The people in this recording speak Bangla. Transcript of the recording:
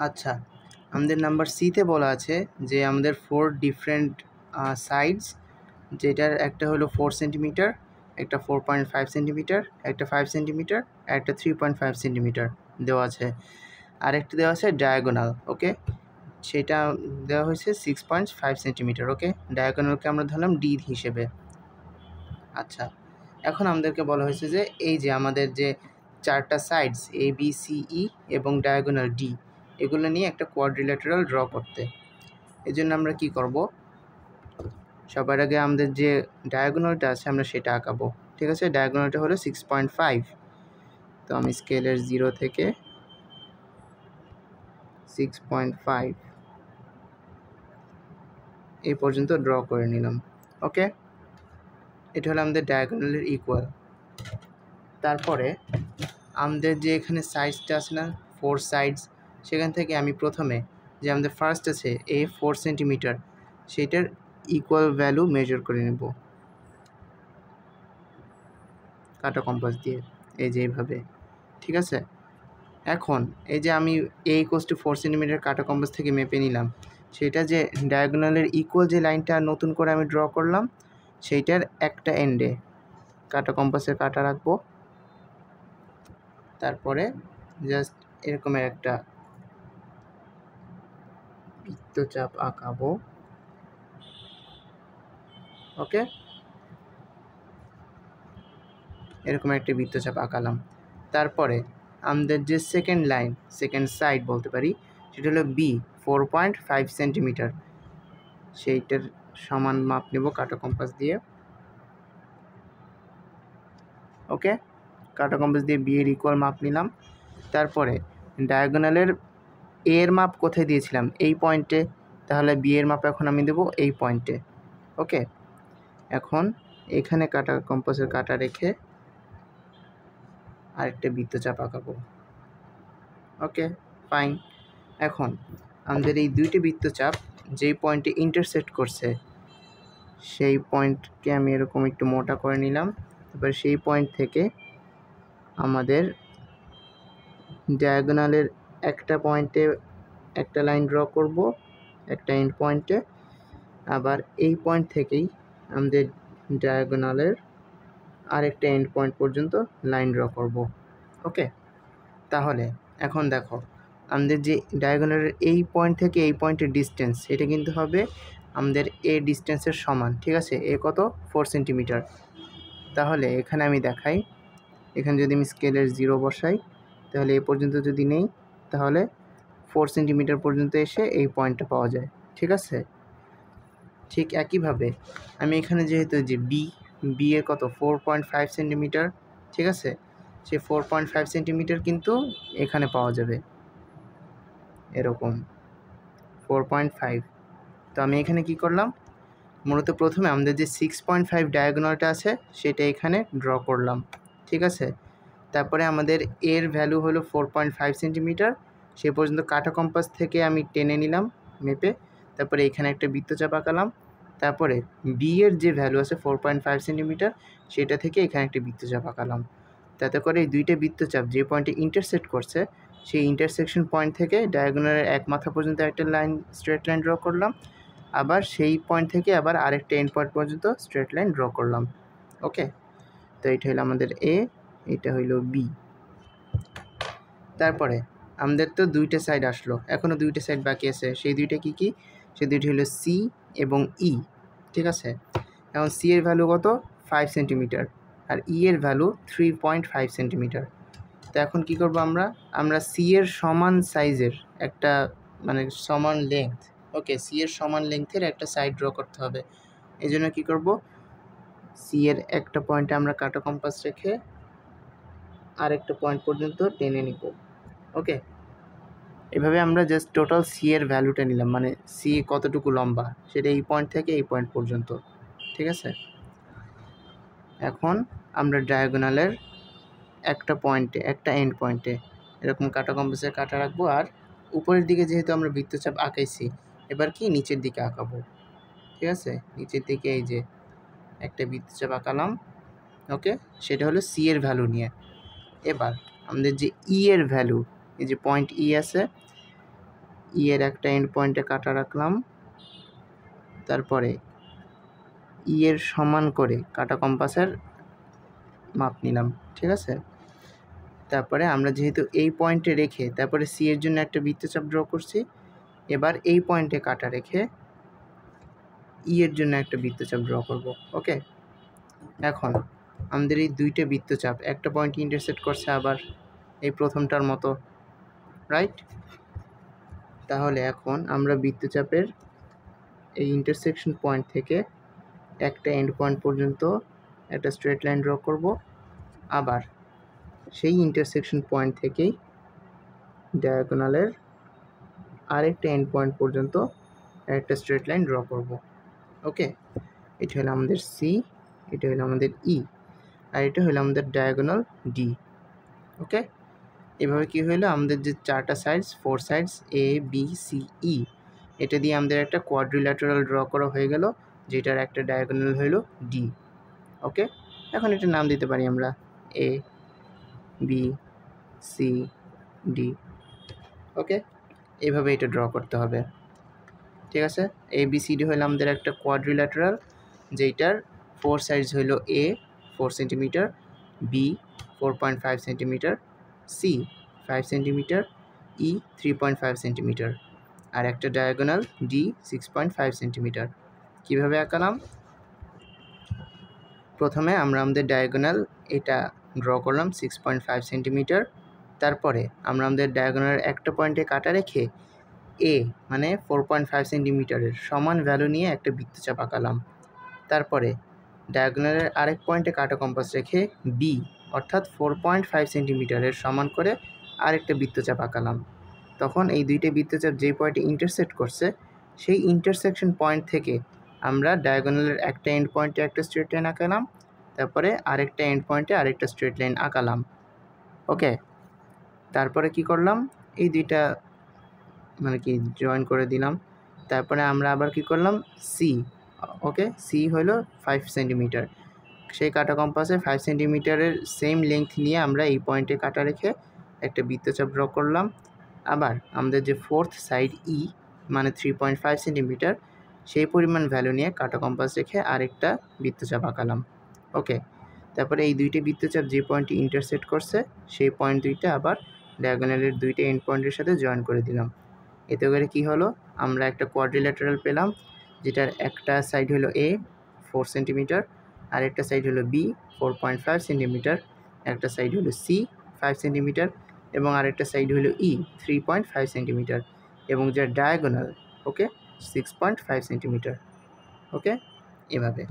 আচ্ছা, আমাদের নাম্বার সিতে বলা আছে যে আমাদের 4 ডিফারেন্ট সাইডস, যেটার একটা হলো 4 সেন্টিমিটার, একটা 4.5 সেন্টিমিটার, একটা 5 সেন্টিমিটার, আর একটা 3.5 সেন্টিমিটার দেওয়া আছে। আরেকটা দেওয়া আছে ডায়াগোনাল, ওকে, সেটা দেওয়া হয়েছে 6.5 সেন্টিমিটার। ওকে, ডায়াগোনালকে আমরা ধরলাম ডি হিসেবে। আচ্ছা, এখন আমাদেরকে বলা হয়েছে যে এই যে আমাদের যে 4টা sides A B C E এবং ডায়াগোনাল ডি, এগুলো নিয়ে একটা কোয়াড্রিল্যাটারাল ড্র করতে। এই জন্য আমরা কি করব, সবার আগে আমাদের যে ডায়াগোনালটা আছে আমরা সেটা আঁকাবো। ঠিক আছে, ডায়াগোনালটা হলো 6.5। তো আমি স্কেলের 0 থেকে 6.5 এই পর্যন্ত ড্র করে নিলাম। ওকে, এটা হলো আমাদের ডায়াগোনালের ইকুয়াল। তারপরে আমাদের যে এখানে সাইডসটা আছে না, 4 সাইডস, সেখান থেকে আমি প্রথমে যে আমাদের ফার্স্ট আছে এ 4 সেন্টিমিটার, সেটার ইকুয়াল ভ্যালু মেজার করে নেব কাটা কম্পাস দিয়ে, এই যে এইভাবে। ঠিক আছে, এখন এই যে আমি এ ইকুয়ালস টু 4 সেন্টিমিটার কাটা কম্পাস থেকে মেপে নিলাম, সেটা যে ডায়াগোনালের ইকুয়াল যে লাইনটা নতুন করে আমি ড্র করলাম, সেইটার একটা এন্ডে কাটা কম্পাসের কাটা রাখবো। তারপরে জাস্ট এরকমের একটা বৃত্তচাপ আঁকাবো। ওকে, এরকম একটা বৃত্তচাপ আঁকালাম। তারপরে আমাদের যে সেকেন্ড লাইন, সেকেন্ড সাইড বলতে পারি, সেটা হলো বি 4.5 সেন্টিমিটার, সেইটার সমান মাপ নেব কাটা কম্পাস দিয়ে। ওকে, কাটা কম্পাস দিয়ে বি এর ইকুয়াল মাপ নিলাম। তারপরে ডায়াগোনালের এ এর মাপ কোথায় দিয়েছিলাম, এই পয়েন্টে, তাহলে বি এর মাপ এখন আমি দেব এই পয়েন্টে। ওকে, এখন এখানে কাটা কম্পাসের কাটা রেখে আরেকটা বৃত্তচাপ আঁকাবো। ওকে, ফাইন। এখন আমাদের এই দুইটি বৃত্তচাপ যেই পয়েন্টে ইন্টারসেক্ট করছে, সেই পয়েন্টকে আমি এরকম একটু মোটা করে নিলাম। তারপরে সেই পয়েন্ট থেকে আমাদের ডায়াগোনালের একটা পয়েন্টে একটা লাইন ড্র করব, একটা এন্ড পয়েন্টে। আবার এই পয়েন্ট থেকেই আমাদের ডায়াগোনালের আরেকটা এন্ড পয়েন্ট পর্যন্ত লাইন ড্র করব। ওকে, তাহলে এখন দেখো আমাদের যে ডায়াগোনালের এই পয়েন্ট থেকে এই পয়েন্টের ডিস্টেন্স, এটা কিন্তু হবে আমাদের এ ডিস্টেন্সের সমান। ঠিক আছে, এ কত, 4 সেন্টিমিটার। তাহলে এখানে আমি দেখাই, এখানে যদি আমি স্কেলের 0 বসাই, তাহলে এ পর্যন্ত যদি নেই, তাহলে 4 সেন্টিমিটার পর্যন্ত এসে এই পয়েন্টটা পাওয়া যায়। ঠিক আছে, ঠিক একইভাবে আমি এখানে যেহেতু যে বি এর কত 4.5 সেন্টিমিটার, ঠিক আছে, সেই 4.5 সেন্টিমিটার কিন্তু এখানে পাওয়া যাবে এরকম 4.5। তো আমি এখানে কি করলাম, মূলত প্রথমে আমাদের যে 6.5 ডায়াগোনালটা আছে সেটা এখানে ড্র করলাম। ঠিক আছে, তারপরে আমাদের এর ভ্যালু হলো 4.5 সেন্টিমিটার, সে পর্যন্ত কাটা কম্পাস থেকে আমি টেনে নিলাম মেপে। তারপরে এখানে একটা বৃত্তচাপ আঁকালাম। তারপরে বি এর যে ভ্যালু আছে 4.5 সেন্টিমিটার, সেটা থেকে এখানে একটা বৃত্তচাপ আঁকালাম। তাতে করে এই দুইটা বৃত্তচাপ যে পয়েন্টে ইন্টারসেক্ট করছে, সেই ইন্টারসেকশন পয়েন্ট থেকে ডায়াগোনালের এক মাথা পর্যন্ত একটা লাইন, স্ট্রেট লাইন ড্র করলাম। আবার সেই পয়েন্ট থেকে আবার আরেকটা এন্ড পয়েন্ট পর্যন্ত স্ট্রেট লাইন ড্র করলাম। ওকে, তো এটা হলো আমাদের এ, এটা হইল বি। তারপরে আমাদের তো দুইটা সাইড আসলো, এখনও দুইটা সাইড বাকি আছে। সেই দুইটা কি কি, সেই দুইটি হলো সি এবং ই। ঠিক আছে, এখন সি এর ভ্যালু কত, 5 সেন্টিমিটার, আর ই এর ভ্যালু 3.5 সেন্টিমিটার। তো এখন কি করব, আমরা সি এর সমান সাইজের একটা, মানে সমান লেংথ, ওকে, সি এর সমান লেংথের একটা সাইড ড্র করতে হবে। এই জন্য কী করব, সি এর একটা পয়েন্টে আমরা কাটা কম্পাস রেখে আরেকটা পয়েন্ট পর্যন্ত টেনে নিব। ওকে, এভাবে আমরা জাস্ট টোটাল সি এর ভ্যালুটা নিলাম, মানে সি কতটুকু লম্বা সেটা এই পয়েন্ট থেকে এই পয়েন্ট পর্যন্ত। ঠিক আছে, এখন আমরা ডায়াগোনালের একটা পয়েন্টে, একটা এন্ড পয়েন্টে এরকম কাটা কম্পাসের কাটা রাখবো। আর উপরের দিকে যেহেতু আমরা বৃত্তচাপ আঁকাইছি, এবার কি নিচের দিকে আঁকাবো। ঠিক আছে, নিচের দিকে এই যে একটা বৃত্তচাপ আঁকালাম। ওকে, সেটা হলো সি এর ভ্যালু নিয়ে। এবার আমাদের যে ই এর ভ্যালু, এই যে পয়েন্ট ই আছে, ই এর একটা এন্ড পয়েন্টে কাটা রাখলাম, তারপরে ই এর সমান করে কাটা কম্পাসের মাপ নিলাম, ঠিক আছে। তারপরে আমরা যেহেতু এই পয়েন্টে রেখে তারপরে সি এর জন্য একটা বৃত্তচাপ ড্র করছি, এবার এই পয়েন্টে কাটা রেখে ই এর জন্য একটা বৃত্তচাপ ড্র করব। ওকে, এখন আমাদের এই দুইটা বৃত্তচাপ একটা পয়েন্ট ইন্টারসেক্ট করছে আবার এই প্রথমটার মতো, রাইট। তাহলে এখন আমরা বৃত্তচাপের এই ইন্টারসেকশন পয়েন্ট থেকে একটা এন্ড পয়েন্ট পর্যন্ত একটা স্ট্রেট লাইন ড্র করব, আবার সেই ইন্টারসেকশন পয়েন্ট থেকেই ডায়াগোনালের আরেকটা এন্ড পয়েন্ট পর্যন্ত একটা স্ট্রেট লাইন ড্র করব। ওকে, এটা হলো আমাদের সি, এটা হলো আমাদের ই, আর এটা হলো আমাদের ডায়াগোনাল ডি। ওকে, এভাবে কি হলো, আমাদের যে চারটা sides, 4 sides A B C E, এটা দিয়ে আমাদের একটা কোয়াড্রিল্যাটারাল ড্র করা হয়ে গেল, যেটার একটা ডায়াগোনাল হলো ডি। ওকে, এখন এটার নাম দিতে পারি আমরা এ বি সি ডি। ওকে, এইভাবে এটা ড্র করতে হবে, ঠিক আছে। এ বি সি ডি হলো আমাদের একটা কোয়াড্রিল্যাটারাল, যেটার 4 সাইডস হলো A 4 centimetre, B 4.5 centimetre, C 5 centimetre, E 3.5 centimetre, আর একটা ডায়াগোনাল ডি 6.5 সেন্টিমিটার। কীভাবে আঁকালাম, প্রথমে আমরা আমাদের ডায়াগোনাল এটা ড্র করলাম 6.5 সেন্টিমিটার, তারপরে আমরা আমাদের ডায়াগোনালের একটা পয়েন্টে কাটা রেখে এ মানে 4.5 সেন্টিমিটারের সমান ভ্যালু নিয়ে একটা বৃত্তচাপ আঁকালাম, তারপরে ডায়াগোনালের আরেক পয়েন্টে কাটা কম্পাস রেখে বি অর্থাৎ 4.5 সেন্টিমিটারের সমান করে আরেকটা বৃত্তচাপ আঁকালাম। তখন এই দুইটা বৃত্তচাপ যেই পয়েন্টে ইন্টারসেক্ট করছে সেই ইন্টারসেকশন পয়েন্ট থেকে আমরা ডায়াগোনালের একটা এন্ড পয়েন্টে একটা স্ট্রেট লাইন আঁকালাম, তারপরে আরেকটা এন্ড পয়েন্টে আরেকটা স্ট্রেট লাইন আঁকালাম। ওকে, তারপরে কি করলাম, এই দুইটা মানে কি জয়েন করে দিলাম, তারপরে আমরা আবার কি করলাম সি। ওকে, সি হলো 5 সেন্টিমিটার, সেই কাটা কম্পাসে 5 সেন্টিমিটারের সেম লেংথ নিয়ে আমরা এই পয়েন্টে কাটা রেখে একটা বৃত্তচাপ ড্র করলাম। আবার আমাদের যে ফোর্থ সাইড ই মানে 3.5 সেন্টিমিটার, সেই পরিমাণ ভ্যালু নিয়ে কাটা কম্পাস রেখে আরেকটা বৃত্তচাপ আঁকালাম। ওকে, তারপরে এই দুইটা বৃত্তচাপ যে পয়েন্টে ইন্টারসেক্ট করছে সেই পয়েন্ট দুইটা আবার ডায়াগোনালের দুইটা এন্ড পয়েন্টের সাথে জয়েন করে দিলাম। এতে করে কি হলো, আমরা একটা কোয়াড্রিল্যাটারাল পেলাম, যেটার একটা সাইড হলো এ 4 সেন্টিমিটার, আর একটা সাইড হলো বি 4.5 সেন্টিমিটার, একটা সাইড হলো সি 5 সেন্টিমিটার, এবং আরেকটা সাইড হলো ই 3.5 সেন্টিমিটার, এবং যার ডায়াগোনাল ওকে 6.5 সেন্টিমিটার। ওকে, এভাবে।